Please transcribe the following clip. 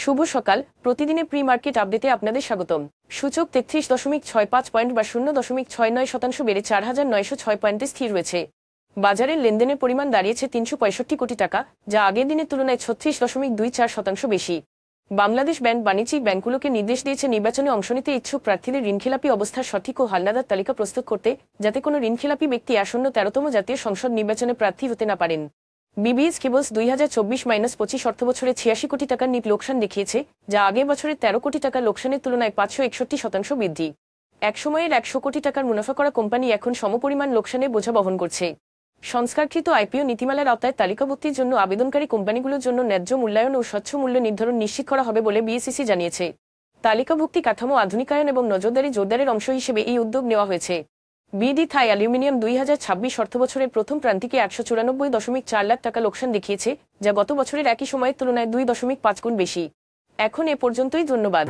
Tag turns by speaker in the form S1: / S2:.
S1: শুভ সকাল। প্রতিদিনের pre market আপডেটে আপনাদের স্বাগতম। সূচক 33.65 পয়েন্ট বা 0.69% বেড়ে 4,906 পয়েন্টে স্থির রয়েছে। বাজারের লেনদেনের পরিমাণ দাঁড়িয়েছে 365 কোটি টাকা, যা আগের দিনের তুলনায় 36.24% বেশি। বাংলাদেশ ব্যাংক বাণিজ্যিক ব্যাংকগুলোকে নির্দেশ দিয়েছে নির্বাচনে অংশ নিতে ইচ্ছুক প্রার্থীদের ঋণখেলাপি অবস্থার সঠিক ও হালনাদার তালিকা প্রস্তুত করতে, যাতে কোনো ঋণখেলাপি ব্যক্তি আসন্ন 13তম জাতীয় সংসদ নির্বাচনে প্রার্থী হতে না পারেন। বিবিএস কেবলস 2024-25 অর্থবছরে 86 কোটি টাকার নিট লোকসান দেখিয়েছে, যা আগের বছরের 13 কোটি টাকার লোকসানের তুলনায় 561% বৃদ্ধি। একসময়ের 100 কোটি টাকার মুনাফা করা কোম্পানি এখন সমপরিমাণ লোকসানের বোঝা বহন করছে। সংস্কারকৃত আইপিও নীতিমালার আওতায় তালিকাভুক্তির জন্য আবেদনকারী কোম্পানিগুলোর জন্য ন্যায্য মূল্যায়ন ও স্বচ্ছ মূল্য নির্ধারণ নিশ্চিত করা হবে বলে বিএসইসি জানিয়েছে। তালিকাভুক্তি কাঠামো আধুনিকায়ন এবং নজরদারি জোরদারের অংশ হিসেবে এই উদ্যোগ নেওয়া হয়েছে। বিডি থাই অ্যালুমিনিয়াম 2026 অর্থবছরের প্রথম প্রান্তিকে 194.4 লাখ টাকা লোকসান দেখিয়েছে, যা গত বছরের একই সময়ের তুলনায় 2.5 গুণ বেশি। এখন এ পর্যন্তই, ধন্যবাদ।